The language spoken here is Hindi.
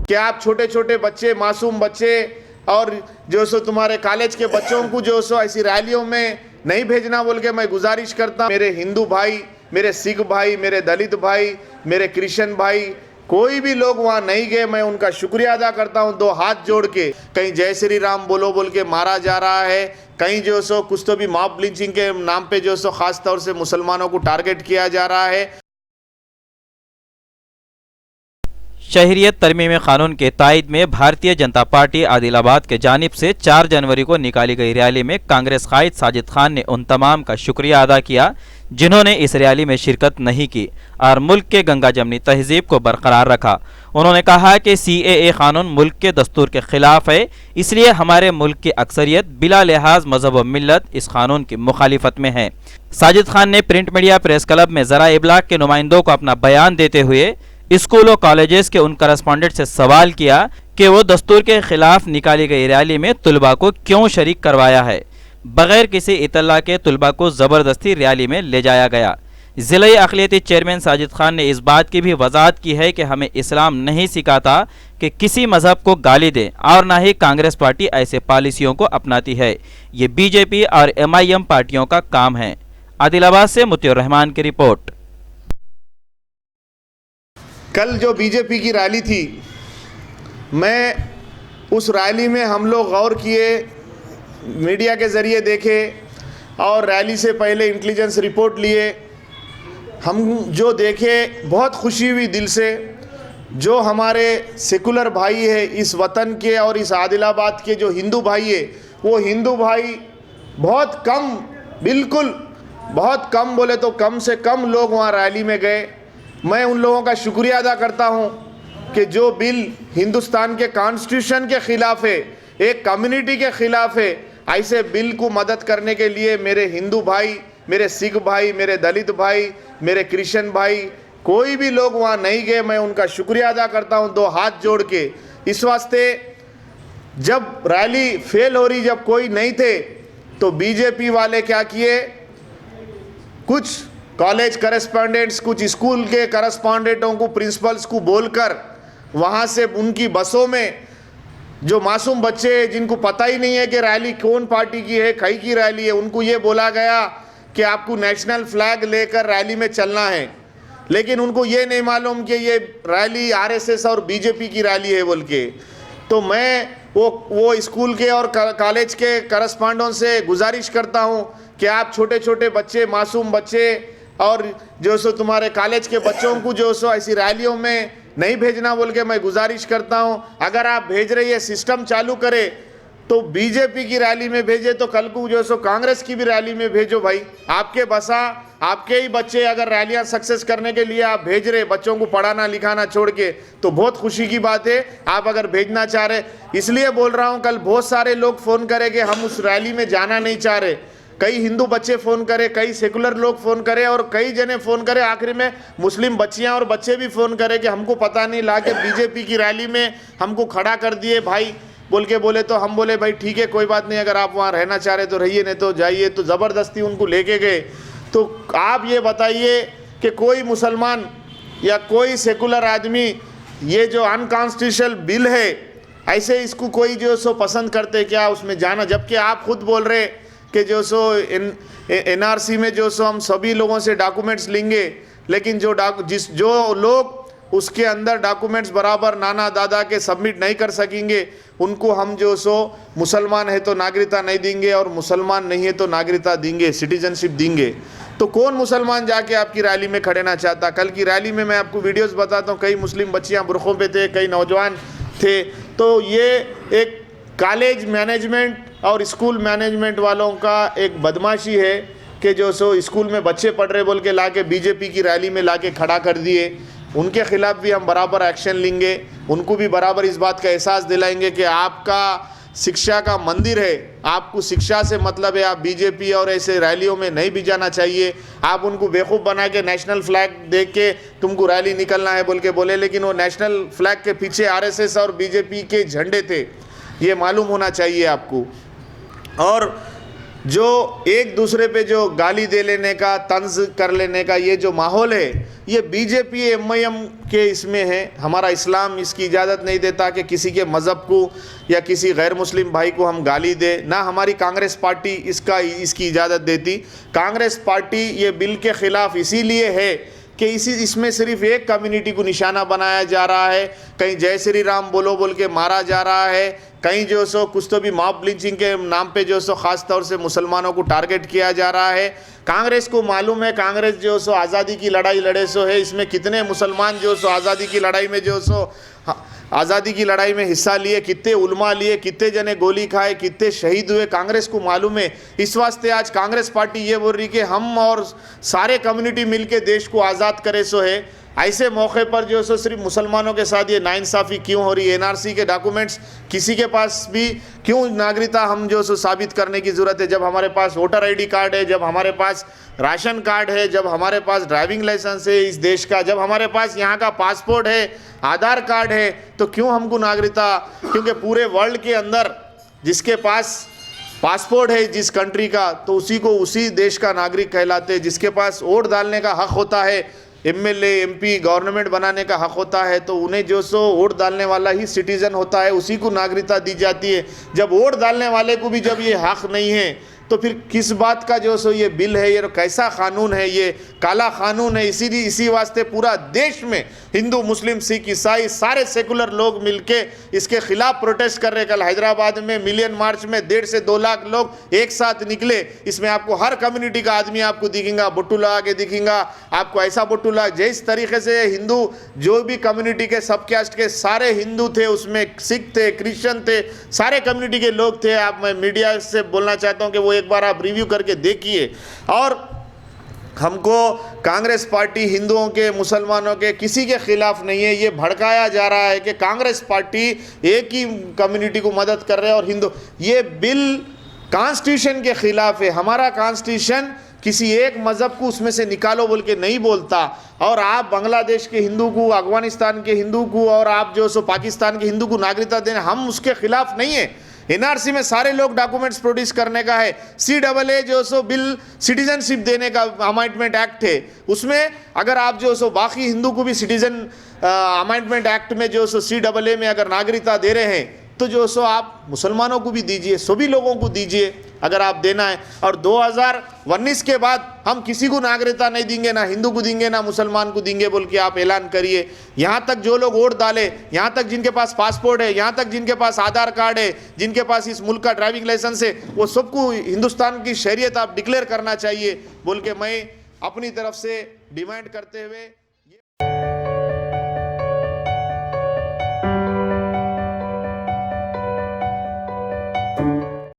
कि आप छोटे छोटे बच्चे, मासूम बच्चे और जो सो तुम्हारे कॉलेज के बच्चों को जो सो ऐसी रैलियों में नहीं भेजना बोल के मैं गुजारिश करता हूँ। मेरे हिंदू भाई, मेरे सिख भाई, मेरे दलित भाई, मेरे क्रिश्चियन भाई, कोई भी लोग वहाँ नहीं गए, मैं उनका शुक्रिया अदा करता हूँ दो हाथ जोड़ के। कहीं जय श्री राम बोलो बोल के मारा जा रहा है, कहीं जो सो कुछ तो भी मॉब लिंचिंग के नाम पे जो सो खास तौर से मुसलमानों को टारगेट किया जा रहा है। शहरियत तरमीमी कानून के तायद में भारतीय जनता पार्टी आदिलाबाद के जानिब से 4 जनवरी को निकाली गई रैली में कांग्रेस कायद साजिद खान ने उन तमाम का शुक्रिया अदा किया जिन्होंने इस रैली में शिरकत नहीं की और मुल्क के गंगा जमनी तहजीब को बरकरार रखा। उन्होंने कहा कि CAA कानून मुल्क के दस्तूर के खिलाफ है, इसलिए हमारे मुल्क की अक्सरियत बिला लिहाज मजहब व मिल्लत इस कानून की मुखालिफत में है। साजिद खान ने प्रिंट मीडिया प्रेस क्लब में ज़रा इब्लाग के नुमाइंदों को अपना बयान देते हुए स्कूल और कॉलेजेस के उन करस्पॉन्डेंट से सवाल किया कि वो दस्तूर के खिलाफ निकाली गई रैली में तुलबा को क्यों शरीक करवाया है। बगैर किसी इतला के तुलबा को ज़बरदस्ती रैली में ले जाया गया। ज़िला अक़लियती चेयरमैन साजिद खान ने इस बात की भी वजाहत की है कि हमें इस्लाम नहीं सिखाता कि किसी मज़हब को गाली दें और ना ही कांग्रेस पार्टी ऐसे पॉलिसियों को अपनाती है। ये BJP और MIM पार्टियों का काम है। आदिलाबाद से मुतियुर रहमान की रिपोर्ट। कल जो बीजेपी की रैली थी, मैं उस रैली में हम लोग गौर किए, मीडिया के ज़रिए देखे और रैली से पहले इंटेलिजेंस रिपोर्ट लिए। हम जो देखे बहुत खुशी हुई दिल से। जो हमारे सेकुलर भाई है इस वतन के और इस आदिलाबाद के जो हिंदू भाई है, वो हिंदू भाई बहुत कम, बिल्कुल बहुत कम बोले तो कम से कम लोग वहाँ रैली में गए। मैं उन लोगों का शुक्रिया अदा करता हूँ कि जो बिल हिंदुस्तान के कॉन्स्टिट्यूशन के ख़िलाफ़ है, एक कम्युनिटी के ख़िलाफ़ है, ऐसे बिल को मदद करने के लिए मेरे हिंदू भाई, मेरे सिख भाई, मेरे दलित भाई, मेरे क्रिश्चियन भाई, कोई भी लोग वहाँ नहीं गए, मैं उनका शुक्रिया अदा करता हूँ दो हाथ जोड़ के। इस वास्ते जब रैली फेल हो रही, जब कोई नहीं थे, तो बीजेपी वाले क्या किए, कुछ कॉलेज करस्पॉन्डेंट्स, कुछ स्कूल के करस्पॉन्डेंटों को, प्रिंसिपल्स को बोलकर वहाँ से उनकी बसों में जो मासूम बच्चे जिनको पता ही नहीं है कि रैली कौन पार्टी की है, कहीं की रैली है, उनको ये बोला गया कि आपको नेशनल फ्लैग लेकर रैली में चलना है। लेकिन उनको ये नहीं मालूम कि ये रैली RSS और BJP की रैली है बोल के। तो मैं वो स्कूल के और कॉलेज के करस्पॉन्डेंटों से गुजारिश करता हूँ कि आप छोटे छोटे बच्चे, मासूम बच्चे और जो सो तुम्हारे कॉलेज के बच्चों को जो सो ऐसी रैलियों में नहीं भेजना बोल के मैं गुजारिश करता हूं। अगर आप भेज रही है, सिस्टम चालू करे तो BJP की रैली में भेजे, तो कल को जो सो कांग्रेस की भी रैली में भेजो भाई। आपके बसा, आपके ही बच्चे अगर रैलियां सक्सेस करने के लिए आप भेज रहे बच्चों को पढ़ाना लिखाना छोड़ के, तो बहुत खुशी की बात है। आप अगर भेजना चाह रहे, इसलिए बोल रहा हूँ, कल बहुत सारे लोग फ़ोन करे कि हम उस रैली में जाना नहीं चाह रहे। कई हिंदू बच्चे फ़ोन करे, कई सेकुलर लोग फ़ोन करे और कई जने फ़ोन करे, आखिरी में मुस्लिम बच्चियां और बच्चे भी फ़ोन करे कि हमको पता नहीं, ला के BJP की रैली में हमको खड़ा कर दिए भाई बोल के बोले। तो हम बोले भाई ठीक है, कोई बात नहीं, अगर आप वहाँ रहना चाह रहे तो रहिए, नहीं तो जाइए। तो ज़बरदस्ती उनको लेके गए। तो आप ये बताइए कि कोई मुसलमान या कोई सेकुलर आदमी ये जो अनकॉन्स्टिट्यूशनल बिल है, ऐसे इसको कोई जो सो पसंद करते क्या उसमें जाना? जबकि आप खुद बोल रहे कि जो सो NRC में जो सो हम सभी लोगों से डॉक्यूमेंट्स लेंगे, लेकिन जो लोग उसके अंदर डॉक्यूमेंट्स बराबर नाना दादा के सबमिट नहीं कर सकेंगे, उनको हम जो सो मुसलमान है तो नागरिकता नहीं देंगे और मुसलमान नहीं है तो नागरिकता देंगे, सिटीजनशिप देंगे। तो कौन मुसलमान जाके आपकी रैली में खड़े ना चाहता? कल की रैली में मैं आपको वीडियोस बताता हूँ, कई मुस्लिम बच्चियाँ बुरखों पे थे, कई नौजवान थे। तो ये एक कॉलेज मैनेजमेंट और स्कूल मैनेजमेंट वालों का एक बदमाशी है कि जो सो स्कूल में बच्चे पढ़ रहे बोल के ला के BJP की रैली में ला के खड़ा कर दिए। उनके खिलाफ भी हम बराबर एक्शन लेंगे, उनको भी बराबर इस बात का एहसास दिलाएंगे कि आपका शिक्षा का मंदिर है, आपको शिक्षा से मतलब है, आप BJP और ऐसे रैलियों में नहीं भी जाना चाहिए। आप उनको बेवकूफ़ बना के नेशनल फ्लैग देख के तुमको रैली निकलना है बोल के बोले, लेकिन वो नेशनल फ्लैग के पीछे RSS और BJP के झंडे थे, ये मालूम होना चाहिए आपको। और जो एक दूसरे पे जो गाली दे लेने का, तंज कर लेने का ये जो माहौल है, ये बीजेपी एमआईएम के इसमें है। हमारा इस्लाम इसकी इजाज़त नहीं देता कि किसी के मज़हब को या किसी गैर मुस्लिम भाई को हम गाली दे, ना हमारी कांग्रेस पार्टी इसकी इजाज़त देती। कांग्रेस पार्टी ये बिल के ख़िलाफ़ इसीलिए है कि इसमें सिर्फ एक कम्युनिटी को निशाना बनाया जा रहा है। कहीं जय श्री राम बोलो बोल के मारा जा रहा है, कहीं जो सो कुछ तो भी मॉब लिंचिंग के नाम पे जो सो ख़ास तौर से मुसलमानों को टारगेट किया जा रहा है। कांग्रेस को मालूम है, कांग्रेस जो सो आज़ादी की लड़ाई लड़े सो है, इसमें कितने मुसलमान जो सो आज़ादी की लड़ाई में जो सो आज़ादी की लड़ाई में हिस्सा लिए, कितने उलमा लिए, कितने जने गोली खाए, कितने शहीद हुए, कांग्रेस को मालूम है। इस वास्ते आज कांग्रेस पार्टी ये बोल रही कि हम और सारे कम्युनिटी मिलके देश को आज़ाद करे सो है। ऐसे मौके पर जो सो सिर्फ मुसलमानों के साथ ये नाइंसाफ़ी क्यों हो रही है? एनआरसी के डॉक्यूमेंट्स किसी के पास भी क्यों नागरिकता हम जो सो साबित करने की ज़रूरत है? जब हमारे पास वोटर आईडी कार्ड है, जब हमारे पास राशन कार्ड है, जब हमारे पास ड्राइविंग लाइसेंस है इस देश का, जब हमारे पास यहाँ का पासपोर्ट है, आधार कार्ड है, तो क्यों हमको नागरिकता? क्योंकि पूरे वर्ल्ड के अंदर जिसके पास पासपोर्ट है जिस कंट्री का, तो उसी को उसी देश का नागरिक कहलाते हैं। जिसके पास वोट डालने का हक़ होता है, एमएलए एमपी गवर्नमेंट बनाने का हक़ होता है, तो उन्हें जो सो वोट डालने वाला ही सिटीज़न होता है, उसी को नागरिकता दी जाती है। जब वोट डालने वाले को भी जब ये हक़ नहीं है, तो फिर किस बात का जो सो ये बिल है, ये कैसा कानून है? ये काला कानून है। इसी वास्ते पूरा देश में हिंदू मुस्लिम सिख ईसाई सारे सेकुलर लोग मिलके इसके खिलाफ प्रोटेस्ट कर रहे। कल हैदराबाद में मिलियन मार्च में 1.5 से 2 लाख लोग एक साथ निकले। इसमें आपको हर कम्युनिटी का आदमी आपको दिखेगा, बोटू लगा के दिखेगा, आपको ऐसा बोटू लगा। जिस तरीके से हिंदू जो भी कम्युनिटी के सब कास्ट के सारे हिंदू थे, उसमें सिख थे, क्रिश्चियन थे, सारे कम्युनिटी के लोग थे। आप मैं मीडिया से बोलना चाहता हूँ कि वो एक बार आप रिव्यू करके देखिए। और हमको कांग्रेस पार्टी हिंदुओं के, मुसलमानों के किसी के खिलाफ नहीं है। ये भड़काया जा रहा है कि कांग्रेस पार्टी एक ही कम्युनिटी को मदद कर रहे हैं और हिंदू। ये बिल कॉन्स्टिट्यूशन के खिलाफ है। हमारा कॉन्स्टिट्यूशन किसी एक मज़हब को उसमें से निकालो बोल के नहीं बोलता। और आप बांग्लादेश के हिंदू को, अफगानिस्तान के हिंदू को और आप जो सो पाकिस्तान के हिंदू को नागरिकता देना, हम उसके खिलाफ नहीं है। एनआरसी में सारे लोग डॉक्यूमेंट्स प्रोड्यूस करने का है। CAA जो सो बिल सिटीजनशिप देने का अमेंडमेंट एक्ट है, उसमें अगर आप जो सो बाकी हिंदू को भी सिटीजन अमेंडमेंट एक्ट में जो सो CAA में अगर नागरिकता दे रहे हैं, तो जो सो आप मुसलमानों को भी दीजिए, सभी लोगों को दीजिए अगर आप देना है। और 2019 के बाद हम किसी को नागरिकता नहीं देंगे, ना हिंदू को देंगे ना मुसलमान को देंगे बोल के आप ऐलान करिए। यहाँ तक जो लोग वोट डाले, यहाँ तक जिनके पास पासपोर्ट है, यहाँ तक जिनके पास आधार कार्ड है, जिनके पास इस मुल्क का ड्राइविंग लाइसेंस है, वो सबको हिंदुस्तान की शरीयत आप डिक्लेयर करना चाहिए बोल के मैं अपनी तरफ से डिमांड करते हुए